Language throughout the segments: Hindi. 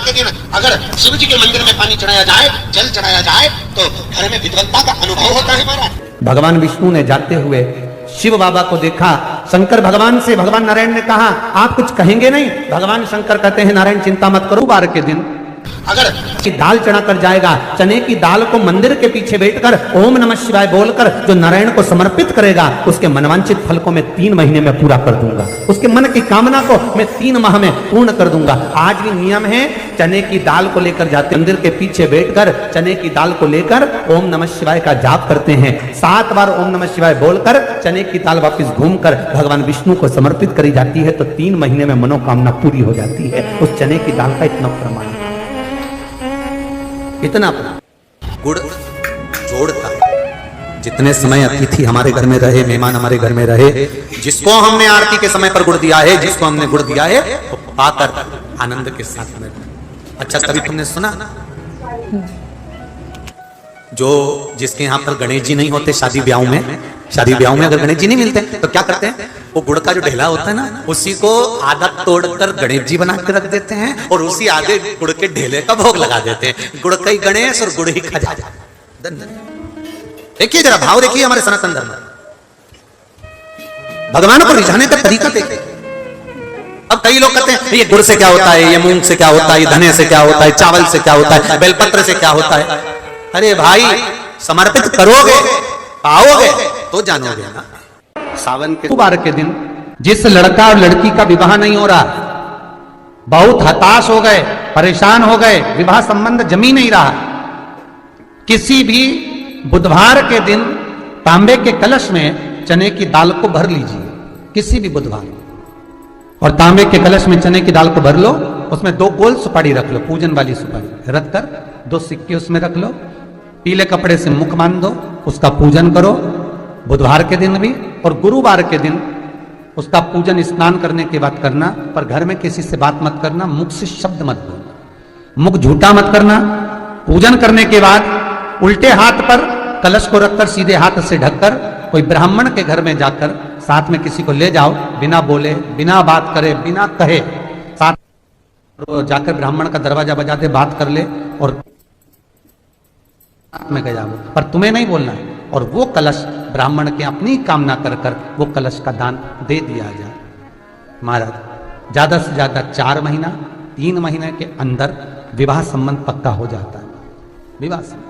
के दिन अगर शिव जी के मंदिर में पानी चढ़ाया जाए, जल चढ़ाया जाए, तो घर में विद्वत्ता का अनुभव होता है महाराज। भगवान विष्णु ने जाते हुए शिव बाबा को देखा। शंकर भगवान से भगवान नारायण ने कहा आप कुछ कहेंगे नहीं? भगवान शंकर कहते हैं नारायण चिंता मत करो, बार के दिन अगर दाल चढ़ा कर जाएगा, चने की दाल को मंदिर के पीछे बैठकर ओम नमः शिवाय बोलकर जो नारायण को समर्पित करेगा, उसके मनवांछित फल को मैं 3 महीने में पूरा कर दूंगा, उसके मन की कामना को मैं 3 माह में पूर्ण कर दूंगा। आज भी नियम है, चने की दाल को लेकर जाते मंदिर के पीछे बैठकर चने की दाल को लेकर ओम नमः शिवाय का जाप करते हैं। 7 बार ओम नमः शिवाय बोलकर चने की दाल वापिस घूमकर भगवान विष्णु को समर्पित करी जाती है, तो 3 महीने में मनोकामना पूरी हो जाती है। उस चने की दाल का इतना प्रमाण है, इतना गुड़ जोड़ता है। जितने समय अतिथि हमारे घर में रहे, मेहमान हमारे घर में रहे, जिसको हमने आरती के समय पर गुड़ दिया है, जिसको हमने गुड़ दिया है, तो पाकर आनंद के साथ में। अच्छा, कभी तुमने सुना जो जिसके यहाँ पर गणेश जी नहीं होते शादी ब्याह में अगर गणेश जी नहीं मिलते तो क्या करते हैं, वो गुड़ का जो ढेला होता है ना, उसी को आधा तोड़कर गणेश जी बना के रख देते हैं और उसी आधे गुड़ के ढेले का भोग लगा देते हैं। गुड़ का ही गणेश और गुड़ ही खजाना। देखिए जरा भाव देखिए हमारे सनातन धर्म, भगवान को रिझाने का तरीका देखिए। अब कई लोग कहते हैं ये गुड़ से क्या होता है, ये मूंग से क्या होता है, ये धने से क्या होता है, चावल से क्या होता है, बेलपत्र से क्या होता है। अरे भाई, समर्पित करोगे पाओगे तो जानोगे ना। सावन के बार के दिन जिस लड़का और लड़की का विवाह नहीं हो रहा, बहुत हताश हो गए, परेशान हो गए, विवाह संबंध जमी नहीं रहा, किसी भी बुधवार के दिन तांबे के कलश में चने की दाल को भर लीजिए, किसी भी बुधवार, और तांबे के कलश में चने की दाल को भर लो, उसमें 2 गोल सुपारी रख लो, पूजन वाली सुपारी रख कर 2 सिक्के उसमें रख लो, पीले कपड़े से मुख बांध दो, उसका पूजन करो बुधवार के दिन भी, और गुरुवार के दिन उसका पूजन स्नान करने के बाद करना। पर घर में किसी से बात मत करना, मुख से शब्द मत बोलना, मुख झूठा मत करना। पूजन करने के बाद उल्टे हाथ पर कलश को रखकर सीधे हाथ से ढककर कोई ब्राह्मण के घर में जाकर साथ में किसी को ले जाओ, बिना बोले, बिना बात करे, बिना कहे, साथ जाकर ब्राह्मण का दरवाजा बजा दे, बात कर ले और में गया वो, पर तुम्हें नहीं बोलना है। और वो कलश ब्राह्मण के अपनी कामना कर कर वो कलश का दान दे दिया जाए। महाराज ज्यादा से ज्यादा 4 महीना 3 महीने के अंदर विवाह संबंध पक्का हो जाता है। विवाह संबंध,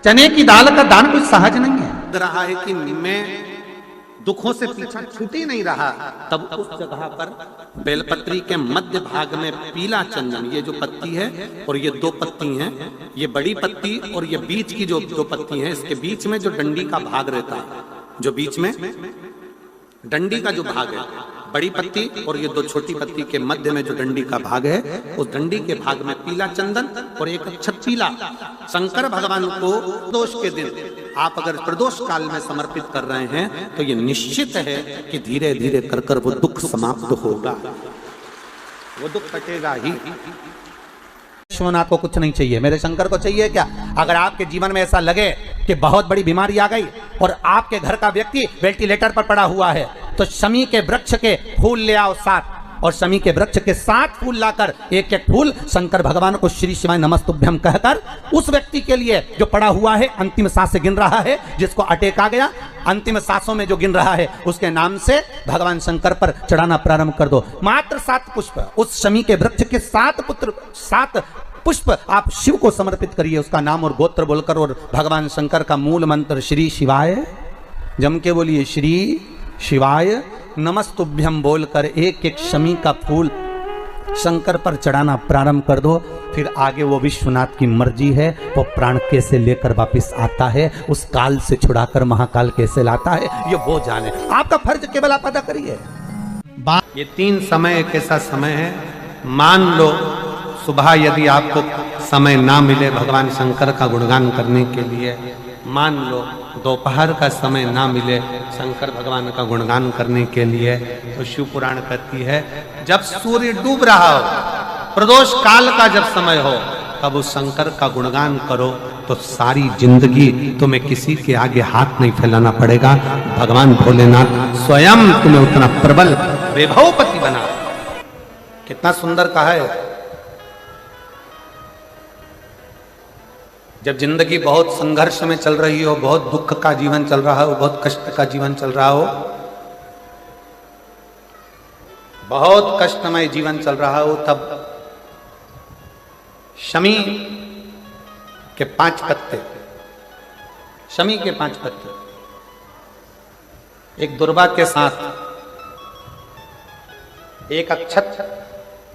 चने की दाल का दान कुछ सहज नहीं है। रहा है कि मैं दुखों से पीछा छूट ही नहीं रहा, तब उस जगह पर बेलपत्री के मध्य भाग में पीला चंदन, ये जो पत्ती है और ये 2 पत्ती हैं, ये बड़ी पत्ती और ये बीच की जो पत्ती है, इसके बीच में जो डंडी का भाग रहता है, जो बीच में डंडी का जो भाग है, बड़ी पत्ती और ये 2 छोटी पत्ती के मध्य में जो डंडी का भाग है, उस डंडी के भाग में पीला चंदन और एक अक्षत पीला। शंकर भगवान को प्रदोष के दिन आप अगर प्रदोष काल में समर्पित कर रहे हैं तो ये निश्चित है कि धीरे धीरे कर कर वो दुख समाप्त होगा, वो दुख कटेगा ही। विश्वनाथ को कुछ नहीं चाहिए, मेरे शंकर को चाहिए क्या? अगर आपके जीवन में ऐसा लगे कि बहुत बड़ी बीमारी आ गई और आपके घर का व्यक्ति वेंटिलेटर पर पड़ा हुआ है, तो शमी के वृक्ष के फूल ले आओ 7, और शमी के वृक्ष के 7 फूल लाकर एक एक फूल शंकर भगवान को श्री शिवाय नमस्तुभ्यम कहकर उस व्यक्ति के लिए जो पड़ा हुआ है, अंतिम सांस से गिन रहा है, जिसको अटैक आ गया, अंतिम सांसों में जो गिन रहा है, उसके नाम से भगवान शंकर पर चढ़ाना प्रारंभ कर दो। मात्र 7 पुष्प, उस शमी के वृक्ष के 7 पुष्प आप शिव को समर्पित करिए, उसका नाम और गोत्र बोलकर, और भगवान शंकर का मूल मंत्र श्री शिवाय, जम के बोलिए श्री शिवाय नमस्तुभ्यम बोलकर एक एक शमी का फूल शंकर पर चढ़ाना प्रारंभ कर दो। फिर आगे वो विश्वनाथ की मर्जी है, वो प्राण कैसे लेकर वापिस आता है, उस काल से छुड़ाकर महाकाल कैसे लाता है, ये वो जाने। आपका फर्ज केवल आप अदा करिए। ये 3 समय एक ऐसा समय है, मान लो सुबह यदि आपको समय ना मिले भगवान शंकर का गुणगान करने के लिए, मान लो दोपहर का समय ना मिले शंकर भगवान का गुणगान करने के लिए, तो शिव पुराण कहती है जब सूर्य डूब रहा हो, प्रदोष काल का जब समय हो, तब उस शंकर का गुणगान करो, तो सारी जिंदगी तुम्हें किसी के आगे हाथ नहीं फैलाना पड़ेगा। भगवान भोलेनाथ स्वयं तुम्हें उतना प्रबल वैभवपति बना। कितना सुंदर कहा है, जब जिंदगी बहुत संघर्ष में चल रही हो, बहुत दुख का जीवन चल रहा हो, बहुत कष्ट का जीवन चल रहा हो, बहुत कष्टमय जीवन चल रहा हो, तब शमी के 5 पत्ते, शमी के 5 पत्ते एक दुर्वा के साथ, एक अक्षत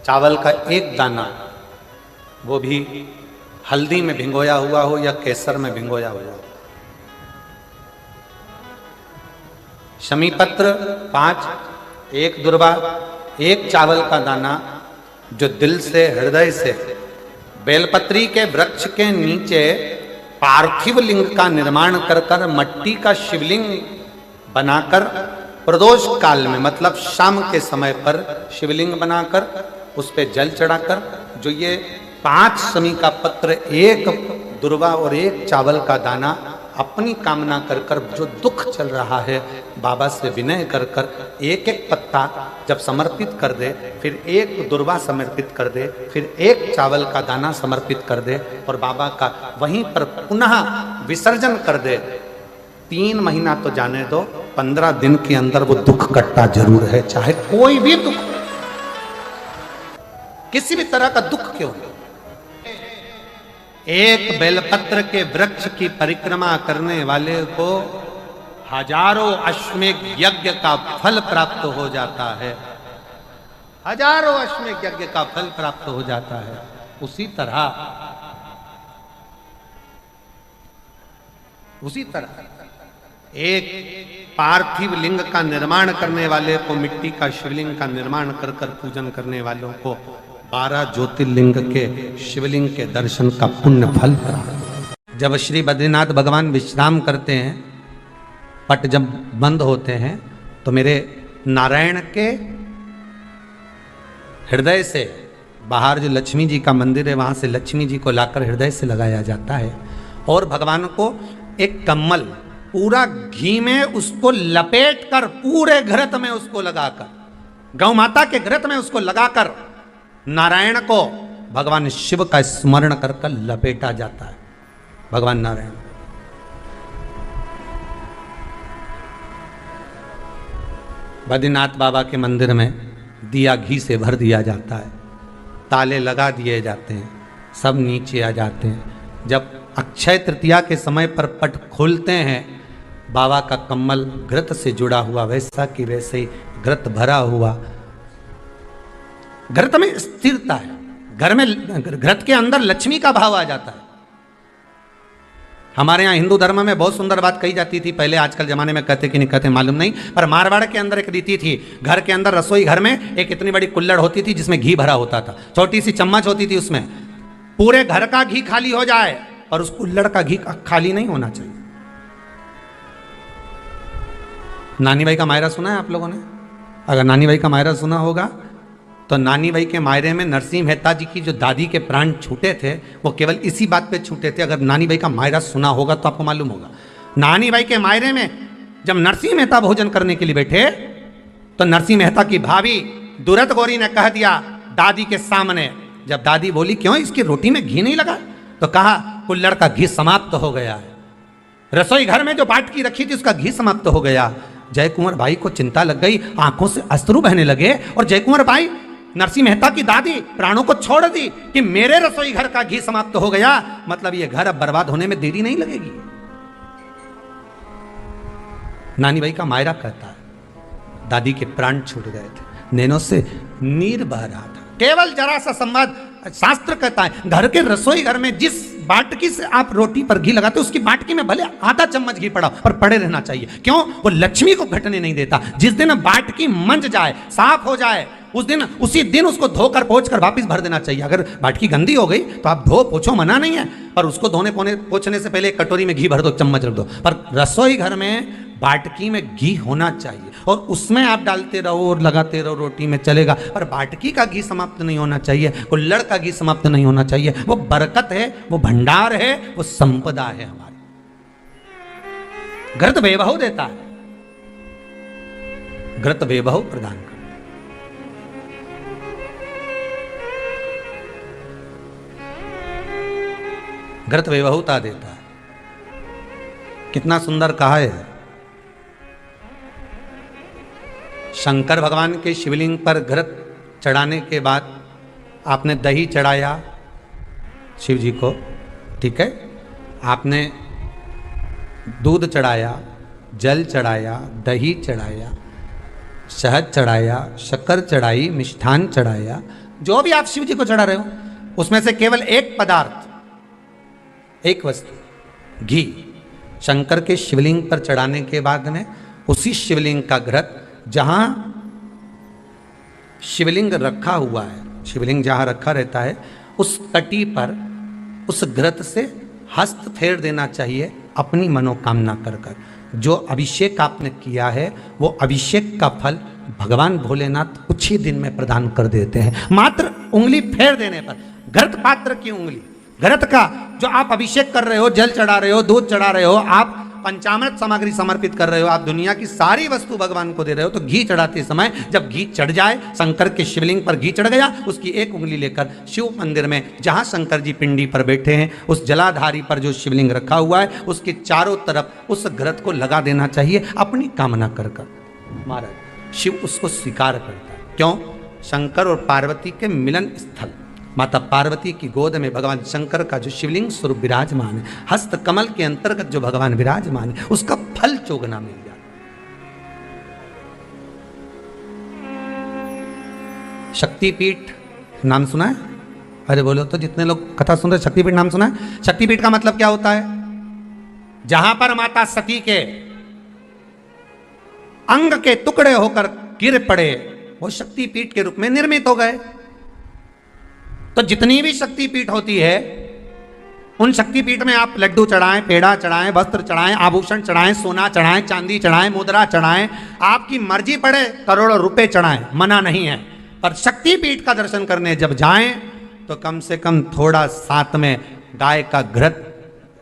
चावल का एक दाना, वो भी हल्दी में भिंगोया हुआ हो या केसर में भिंगोया हुआ हो, शमी पत्र 5, एक दुर्वा, एक चावल का दाना, जो दिल से हृदय से बेलपत्री के वृक्ष के नीचे पार्थिव लिंग का निर्माण कर कर मट्टी का शिवलिंग बनाकर प्रदोष काल में, मतलब शाम के समय पर शिवलिंग बनाकर उस पे जल चढ़ाकर, जो ये 5 शमी का पत्र, एक दुर्वा और एक चावल का दाना, अपनी कामना कर कर जो दुख चल रहा है बाबा से विनय कर कर एक एक पत्ता जब समर्पित कर दे, फिर एक दुर्वा समर्पित कर दे, फिर एक चावल का दाना समर्पित कर दे और बाबा का वहीं पर पुनः विसर्जन कर दे, 3 महीना तो जाने दो, 15 दिन के अंदर वो दुख कटता जरूर है, चाहे कोई भी दुख, किसी भी तरह का दुख क्यों हो। एक बेलपत्र के वृक्ष की परिक्रमा करने वाले को हजारों अश्वमेध यज्ञ का फल प्राप्त हो जाता है, हजारों अश्वमेध यज्ञ का फल प्राप्त हो जाता है। उसी तरह एक पार्थिव लिंग का निर्माण करने वाले को, मिट्टी का शिवलिंग का निर्माण कर कर पूजन करने वालों को 12 ज्योतिर्लिंग के शिवलिंग के दर्शन का पुण्य फल प्राप्त। जब श्री बद्रीनाथ भगवान विश्राम करते हैं, पट जब बंद होते हैं, तो मेरे नारायण के हृदय से बाहर जो लक्ष्मी जी का मंदिर है, वहां से लक्ष्मी जी को लाकर हृदय से लगाया जाता है और भगवान को एक कम्मल पूरा घी में उसको लपेट कर, पूरे घृत में उसको लगाकर, गौ माता के घृत में उसको लगाकर नारायण को भगवान शिव का स्मरण कर कर लपेटा जाता है। भगवान नारायण बद्रीनाथ बाबा के मंदिर में दिया घी से भर दिया जाता है, ताले लगा दिए जाते हैं, सब नीचे आ जाते हैं। जब अक्षय तृतीया के समय पर पट खोलते हैं, बाबा का कम्मल घृत से जुड़ा हुआ वैसा कि वैसे ही घृत भरा हुआ, घृत में स्थिरता है, घर में घृत के अंदर लक्ष्मी का भाव आ जाता है। हमारे यहाँ हिंदू धर्म में बहुत सुंदर बात कही जाती थी पहले, आजकल जमाने में कहते कि नहीं कहते मालूम नहीं, पर मारवाड़ के अंदर एक रीति थी, घर के अंदर रसोई घर में एक इतनी बड़ी कुल्हड़ होती थी जिसमें घी भरा होता था, छोटी सी चम्मच होती थी, उसमें पूरे घर का घी खाली हो जाए और उस कुल्हड़ का घी खाली नहीं होना चाहिए। नानी भाई का मायरा सुना है आप लोगों ने? अगर नानी भाई का मायरा सुना होगा तो नानी भाई के मायरे में नरसिंह मेहता जी की जो दादी के प्राण छूटे थे, वो केवल इसी बात पे छूटे थे। अगर नानी भाई का मायरा सुना होगा तो आपको मालूम होगा, नानी भाई के मायरे में जब नरसिंह मेहता भोजन करने के लिए बैठे तो नरसिंह मेहता की भाभी दुरत गौरी ने कह दिया दादी के सामने, जब दादी बोली क्यों इसकी रोटी में घी नहीं लगा, तो कहा कुल्हड़ का घी समाप्त हो गया है, रसोई घर में जो बाटकी रखी थी उसका घी समाप्त हो गया। जय कुंवर भाई को चिंता लग गई, आंखों से अश्रु बहने लगे और जय कुंवर भाई नरसिंह मेहता की दादी प्राणों को छोड़ दी कि मेरे रसोई घर का घी समाप्त हो गया, मतलब ये घर अब बर्बाद होने में देरी नहीं लगेगी। नानी भाई का मायरा कहता है दादी के प्राण छूट गए थे, नैनों से नीर बह रहा था, केवल जरा सा संवाद। शास्त्र कहता है घर के रसोई घर में जिस बाटकी से आप रोटी पर घी लगाते उसकी बाटकी में भले आधा चम्मच घी पड़ा पर पड़े रहना चाहिए, क्यों? वो लक्ष्मी को घटने नहीं देता। जिस दिन बाटकी मंज जाए, साफ हो जाए, उसी दिन उसको धोकर पोंछ कर वापस भर देना चाहिए। अगर बाटकी गंदी हो गई तो आप धो पोछो, मना नहीं है, पर उसको पोंछने से पहले एक कटोरी में घी भर दो, चम्मच रख दो। पर रसोई घर में बाटकी में घी होना चाहिए और उसमें आप डालते रहो और लगाते रहो, रोटी में चलेगा, पर बाटकी का घी समाप्त नहीं होना चाहिए, कुल्हड़ का घी समाप्त नहीं होना चाहिए। वो बरकत है, वो भंडार है, वो संपदा है हमारी। घृत वैभव देता है, घृत वैभव प्रदान करता है। घृत विभहुता देता है। कितना सुंदर कहा है। शंकर भगवान के शिवलिंग पर घृत चढ़ाने के बाद आपने दही चढ़ाया शिव जी को, ठीक है, आपने दूध चढ़ाया, जल चढ़ाया, दही चढ़ाया, शहद चढ़ाया, शक्कर चढ़ाई, मिष्ठान चढ़ाया, जो भी आप शिव जी को चढ़ा रहे हो उसमें से केवल एक पदार्थ, एक वस्तु, घी शंकर के शिवलिंग पर चढ़ाने के बाद में उसी शिवलिंग का घृत, जहां शिवलिंग रखा हुआ है, शिवलिंग जहां रखा रहता है उस कटी पर उस घृत से हस्त फेर देना चाहिए अपनी मनोकामना कर कर। जो अभिषेक आपने किया है वो अभिषेक का फल भगवान भोलेनाथ कुछ ही दिन में प्रदान कर देते हैं। मात्र उंगली फेर देने पर, घृत पात्र की उंगली, घृत का जो आप अभिषेक कर रहे हो, जल चढ़ा रहे हो, दूध चढ़ा रहे हो, आप पंचामृत सामग्री समर्पित कर रहे हो, आप दुनिया की सारी वस्तु भगवान को दे रहे हो, तो घी चढ़ाते समय जब घी चढ़ जाए, शंकर के शिवलिंग पर घी चढ़ गया, उसकी एक उंगली लेकर शिव मंदिर में जहां शंकर जी पिंडी पर बैठे हैं उस जलाधारी पर जो शिवलिंग रखा हुआ है उसके चारों तरफ उस घृत को लगा देना चाहिए अपनी कामना कर कर। महाराज शिव उसको स्वीकार करता है। क्यों? शंकर और पार्वती के मिलन स्थल माता पार्वती की गोद में भगवान शंकर का जो शिवलिंग स्वरूप विराजमान है, हस्त कमल के अंतर्गत जो भगवान विराजमान है, उसका फल चोगना मिल जाए। शक्तिपीठ नाम सुना है? अरे बोलो तो, जितने लोग कथा सुन रहे, शक्तिपीठ नाम सुना है? शक्तिपीठ का मतलब क्या होता है? जहां पर माता सती के अंग के टुकड़े होकर गिर पड़े वो शक्तिपीठ के रूप में निर्मित हो गए। तो जितनी भी शक्तिपीठ होती है उन शक्तिपीठ में आप लड्डू चढ़ाएं, पेड़ा चढ़ाएं, वस्त्र चढ़ाएं, आभूषण चढ़ाएं, सोना चढ़ाएं, चांदी चढ़ाएं, मुद्रा चढ़ाएं, आपकी मर्जी पड़े करोड़ों रुपए चढ़ाएं, मना नहीं है। पर शक्तिपीठ का दर्शन करने जब जाएं तो कम से कम थोड़ा साथ में गाय का घृत,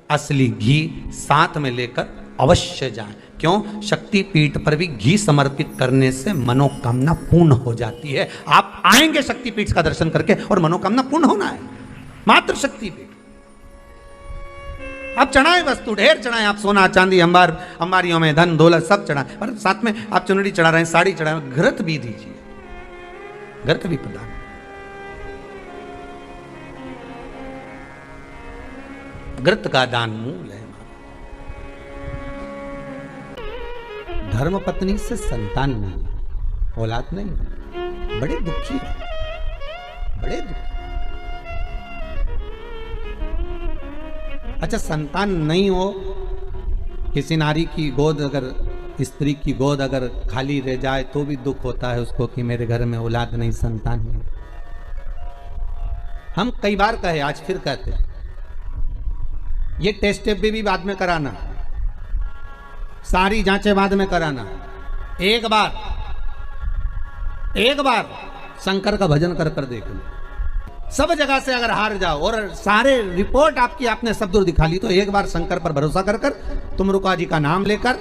असली घी साथ में लेकर अवश्य जाएं। क्यों? शक्तिपीठ पर भी घी समर्पित करने से मनोकामना पूर्ण हो जाती है। आप आएंगे शक्तिपीठ का दर्शन करके और मनोकामना पूर्ण होना है। मात्र शक्तिपीठ आप चढ़ाएं, वस्तु ढेर चढ़ाएं, आप सोना चांदी अंबारियों में धन दौलत सब चढ़ाएं, पर साथ में आप चुनरी चढ़ा रहे हैं, साड़ी चढ़ाएं, घृत भी दीजिए, घृत भी प्रदान। घृत का दान मूल है। धर्म पत्नी से संतान नहीं, औलाद नहीं, बड़े दुखी है, बड़े दुखी। अच्छा, संतान नहीं हो, किसी नारी की गोद, अगर स्त्री की गोद अगर खाली रह जाए तो भी दुख होता है उसको कि मेरे घर में औलाद नहीं, संतान नहीं। हम कई बार कहे, आज फिर कहते हैं, ये टेस्ट भी बाद में कराना, सारी जांचें बाद में कराना। एक बार शंकर का भजन कर कर देख लो। सब जगह से अगर हार जाओ और सारे रिपोर्ट आपकी आपने सब दूर दिखा ली, तो एक बार शंकर पर भरोसा कर कर तुमरुका जी का नाम लेकर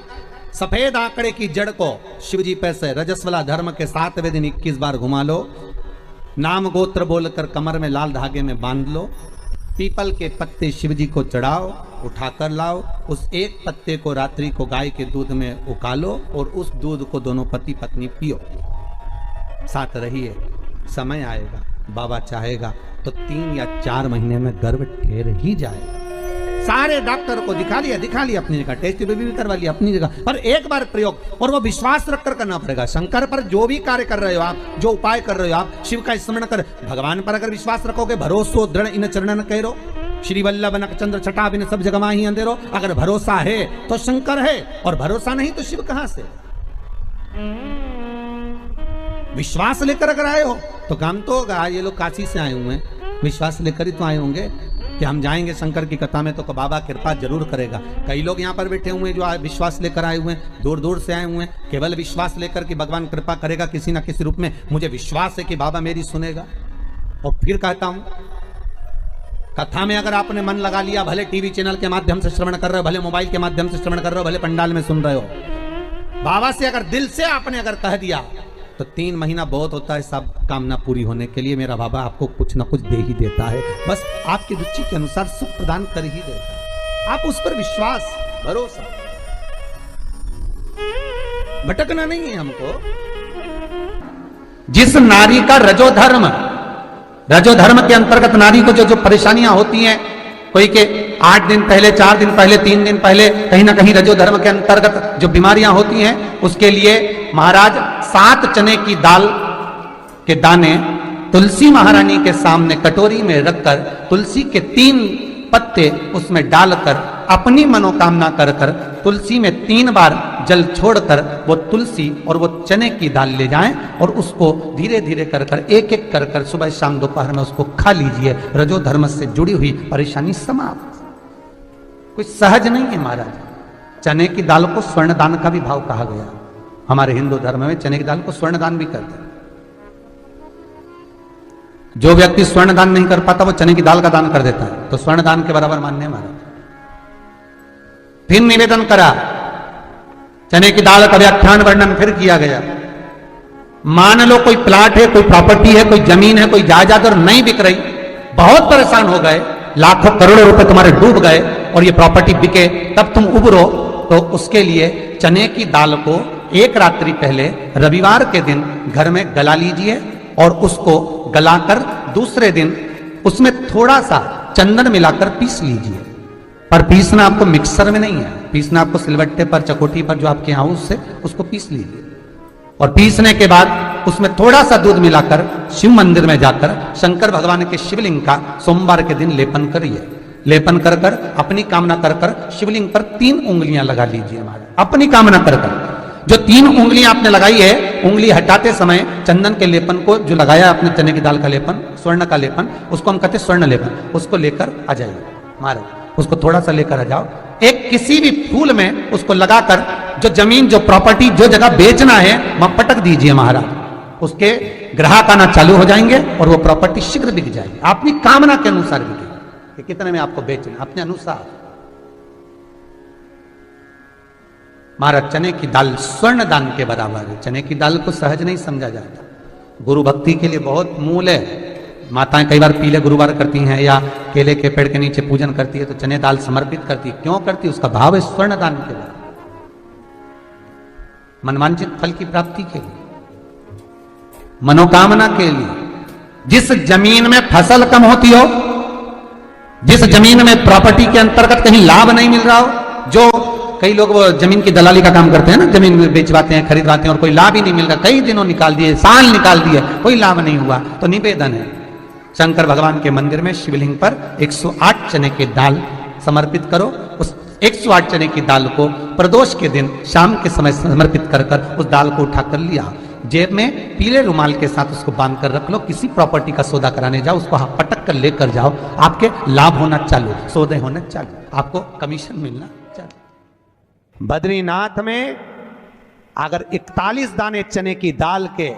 सफेद आंकड़े की जड़ को शिवजी पे से रजस्वला धर्म के 7वें दिन 21 बार घुमा लो। नाम गोत्र बोलकर कमर में लाल धागे में बांध लो। पीपल के पत्ते शिवजी को चढ़ाओ, उठाकर लाओ। उस एक पत्ते को रात्रि को गाय के दूध में उकालो और उस दूध को दोनों पति पत्नी पियो। साथ रहिए, समय आएगा, बाबा चाहेगा तो 3 या 4 महीने में गर्भ ठहर ही जाएगा। सारे डॉक्टर को दिखा लिया अपनी जगह, टेस्ट भी करवा लिया अपनी जगह, पर एक बार प्रयोग, और वो विश्वास रखकर करना पड़ेगा। शंकर पर जो भी कार्य कर रहे हो आप, जो उपाय कर रहे हो आप, शिव का स्मरण कर, भगवान पर अगर विश्वास रखोगे, भरोसो दृढ़ इन चरणन करो, श्री वल्लभ नक चंद्र छटा बिन सब जगमा ही अंधेरो। अगर भरोसा है तो शंकर है, और भरोसा नहीं तो शिव कहां से? विश्वास लेकर अगर आए हो तो काम तो होगा। ये लोग काशी से आए हुए हैं, विश्वास लेकर ही तो आए होंगे कि हम जाएंगे शंकर की कथा में तो बाबा कृपा जरूर करेगा। कई लोग यहाँ पर बैठे हुए हैं जो विश्वास लेकर आए हुए हैं, दूर दूर से आए हुए हैं, केवल विश्वास लेकर कि भगवान कृपा करेगा किसी ना किसी रूप में, मुझे विश्वास है कि बाबा मेरी सुनेगा। और फिर कहता हूं, कथा में अगर आपने मन लगा लिया, भले टीवी चैनल के माध्यम से श्रवण कर रहे हो, भले मोबाइल के माध्यम से श्रवण कर रहे हो, भले पंडाल में सुन रहे हो, बाबा से अगर दिल से आपने अगर कह दिया तो 3 महीना बहुत होता है सब कामना पूरी होने के लिए। मेरा बाबा आपको कुछ ना कुछ दे ही देता है, बस आपकी रुचि के अनुसार सुख प्रदान कर ही देता है। आप उस पर विश्वास भरोसा, भटकना नहीं है हमको। जिस नारी का रजोधर्म के अंतर्गत नारी को जो जो परेशानियां होती हैं, कोई के 8 दिन पहले, 4 दिन पहले, 3 दिन पहले कहीं ना कहीं रजोधर्म के अंतर्गत जो बीमारियां होती हैं, उसके लिए महाराज 7 चने की दाल के दाने तुलसी महारानी के सामने कटोरी में रखकर तुलसी के 3 पत्ते उसमें डालकर अपनी मनोकामना कर कर तुलसी में 3 बार जल छोड़कर वो तुलसी और वो चने की दाल ले जाएं और उसको धीरे धीरे कर कर एक एक कर कर सुबह शाम दोपहर में उसको खा लीजिए। रजोधर्म से जुड़ी हुई परेशानी समाप्त। कुछ सहज नहीं है महाराज। चने की दाल को स्वर्ण दान का भी भाव कहा गया। हमारे हिंदू धर्म में चने की दाल को स्वर्ण दान भी करते हैं। जो व्यक्ति स्वर्ण दान नहीं कर पाता वो चने की दाल का दान कर देता है, तो स्वर्ण दान के बराबर मान्य महाराज। फिर निवेदन करा, चने की दाल का व्याख्यान वर्णन फिर किया गया। मान लो कोई प्लाट है, कोई प्रॉपर्टी है, कोई जमीन है, कोई जायदाद और नहीं बिक रही, बहुत परेशान हो गए, लाखों करोड़ों रुपए तुम्हारे डूब गए और ये प्रॉपर्टी बिके, तब तुम उबरो, तो उसके लिए चने की दाल को एक रात्रि पहले रविवार के दिन घर में गला लीजिए और उसको गलाकर दूसरे दिन उसमें थोड़ा सा चंदन मिलाकर पीस लीजिए। पर पीसना आपको मिक्सर में नहीं है, पीसना आपको सिलबट्टे पर, चकोटी पर जो आपके यहाँ उससे उसको पीस लीजिए। और पीसने के बाद उसमें थोड़ा सा दूध मिलाकर शिव मंदिर में जाकर शंकर भगवान के शिवलिंग का सोमवार के दिन लेपन करिए। लेपन कर कर अपनी कामना कर कर शिवलिंग पर 3 उंगलियां लगा लीजिए महाराज, अपनी कामना कर कर। जो 3 उंगलियां आपने लगाई है, उंगली हटाते समय चंदन के लेपन को जो लगाया आपने, चने की दाल का लेपन, स्वर्ण का लेपन, उसको हम कहते हैं स्वर्ण लेपन, उसको लेकर आ जाइए महाराज। उसको थोड़ा सा लेकर आ जाओ, एक किसी भी फूल में उसको लगाकर जो जमीन, जो प्रॉपर्टी, जो जगह बेचना है वहां पटक दीजिए महाराज। उसके ग्राहक आना चालू हो जाएंगे और वो प्रॉपर्टी शीघ्र बिक जाएगी। अपनी कामना के अनुसार बिकेगी कि कितने में आपको बेचना, अपने अनुसार। महाराज चने की दाल स्वर्ण दान के बराबर है। चने की दाल को सहज नहीं समझा जाता, गुरु भक्ति के लिए बहुत मूल है। माताएं कई बार पीले गुरुवार करती हैं या केले के पेड़ के नीचे पूजन करती है तो चने दाल समर्पित करती है। क्यों करती है? उसका भाव है स्वर्ण दान के बराबर, मनवांचित फल की प्राप्ति के लिए, मनोकामना के लिए। जिस जमीन में फसल कम होती हो, जिस जमीन में प्रॉपर्टी के अंतर्गत कहीं लाभ नहीं मिल रहा हो, जो कई लोग वो जमीन की दलाली का काम करते हैं ना, जमीन बेचवाते हैं, खरीदवाते हैं और कोई लाभ ही नहीं मिल रहा, कई दिनों निकाल दिए, साल निकाल दिए, कोई लाभ नहीं हुआ, तो निवेदन है शंकर भगवान के मंदिर में शिवलिंग पर 108 चने की दाल समर्पित करो। उस 108 चने की दाल को प्रदोष के दिन शाम के समय समर्पित कर कर उस दाल को उठाकर लिया, जेब में पीले रुमाल के साथ उसको बांध कर रख लो। किसी प्रॉपर्टी का सौदा कराने जाओ, उसको पटक कर लेकर जाओ, आपके लाभ होना चालू, सौदे होना चालू, आपको कमीशन मिलना चालू। बद्रीनाथ में अगर 41 दाने चने की दाल के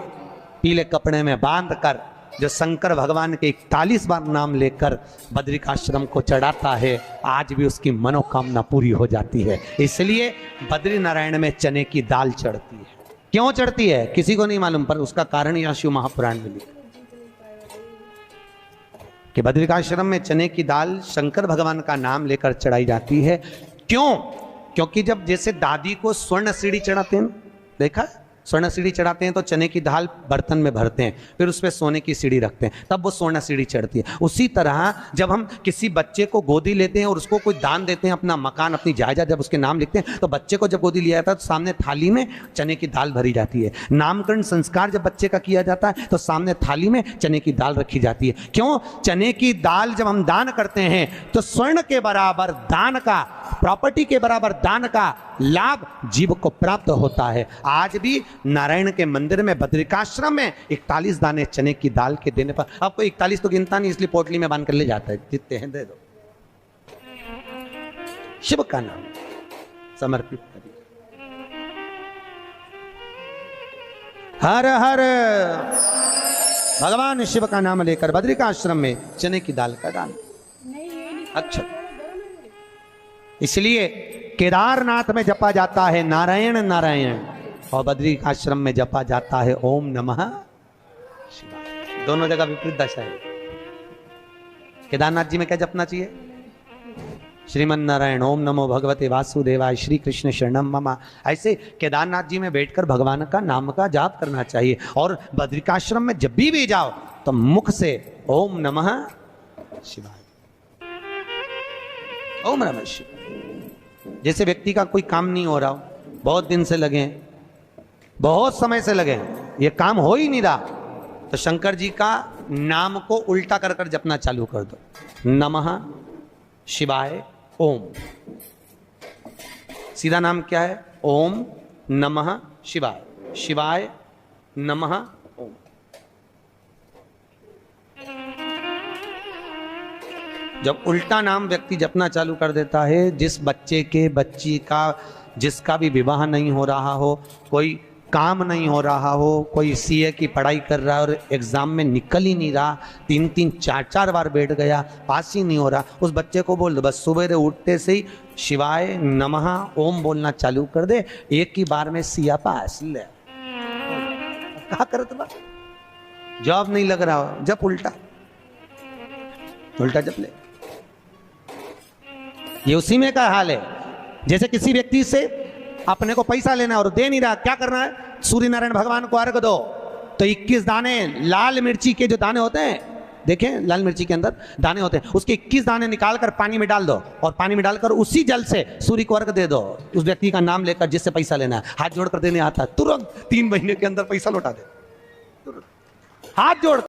पीले कपड़े में बांध कर जो शंकर भगवान के 41 बार नाम लेकर बद्रिकाश्रम को चढ़ाता है, आज भी उसकी मनोकामना पूरी हो जाती है। इसलिए बद्री नारायण में चने की दाल चढ़ती है। क्यों चढ़ती है किसी को नहीं मालूम, पर उसका कारण यह शिव महापुराण में लिखा कि बद्रिकाश्रम में चने की दाल शंकर भगवान का नाम लेकर चढ़ाई जाती है। क्यों? क्योंकि जब जैसे दादी को स्वर्ण सीढ़ी चढ़ाते हैं, देखा स्वर्ण सीढ़ी चढ़ाते हैं तो चने की दाल बर्तन में भरते हैं, फिर उस पर सोने की सीढ़ी रखते हैं, तब वो स्वर्ण सीढ़ी चढ़ती है। उसी तरह जब हम किसी बच्चे को गोदी लेते हैं और उसको कोई दान देते हैं, अपना मकान, अपनी जायदाद जब उसके नाम लिखते हैं, तो बच्चे को जब गोदी लिया जाता है तो सामने थाली में चने की दाल भरी जाती है। नामकरण संस्कार जब बच्चे का किया जाता है तो सामने थाली में चने की दाल रखी जाती है। क्यों? चने की दाल जब हम दान करते हैं तो स्वर्ण के बराबर दान का, प्रॉपर्टी के बराबर दान का लाभ जीव को प्राप्त होता है। आज भी नारायण के मंदिर में बद्रिकाश्रम में 41 दाने चने की दाल के देने पर, आपको 41 तो गिनता नहीं इसलिए पोटली में बांध कर ले जाता है, जितने हैं दे दो, शिव का नाम समर्पित करिए। हर हर भगवान शिव का नाम लेकर बद्रिकाश्रम में चने की दाल का दान। अच्छा, इसलिए केदारनाथ में जपा जाता है नारायण नारायण, और बद्री आश्रम में जपा जाता है ओम नमः शिवाय। दोनों जगह विपरीत दशा है। केदारनाथ जी में क्या जपना चाहिए? श्रीमन नारायण ओम नमो भगवते वासुदेवाय श्री कृष्ण शरणम मम। ऐसे केदारनाथ जी में बैठकर भगवान का नाम का जाप करना चाहिए। और बद्रिकाश्रम में जब भी जाओ तो मुख से ओम नमः शिवाय, ओम नमः शिवाय। जैसे व्यक्ति का कोई काम नहीं हो रहा हो, बहुत दिन से लगे, बहुत समय से लगे, ये काम हो ही नहीं रहा, तो शंकर जी का नाम को उल्टा कर कर जपना चालू कर दो। नमः शिवाय ओम। सीधा नाम क्या है? ओम नमः शिवाय, शिवाय नमः ओम। जब उल्टा नाम व्यक्ति जपना चालू कर देता है, जिस बच्चे के बच्ची का जिसका भी विवाह नहीं हो रहा हो, कोई काम नहीं हो रहा हो, कोई सीए की पढ़ाई कर रहा है और एग्जाम में निकल ही नहीं रहा, 3-3 4-4 बार बैठ गया, पास ही नहीं हो रहा, उस बच्चे को बोल दो बस सुबह उठते से ही शिवाय नमः ओम बोलना चालू कर दे, एक ही बार में सिया पास ले। क्या करत बा? जॉब नहीं लग रहा हो, जब उल्टा उल्टा जब ले। ये उसी में का हाल है। जैसे किसी व्यक्ति से अपने को पैसा लेना है और दे नहीं रहा, क्या करना है? सूर्य नारायण भगवान को अर्घ दो। तो 21 दाने लाल मिर्ची के जो दाने होते हैं, देखें लाल मिर्ची के अंदर दाने होते हैं, उसके 21 दाने निकालकर पानी में डाल दो और पानी में डालकर उसी जल से सूर्य को अर्घ दे दो। उस व्यक्ति का नाम लेकर जिससे पैसा लेना है, हाथ जोड़कर देने आता है, तुरंत 3 महीने के अंदर पैसा लौटा दे, हाथ जोड़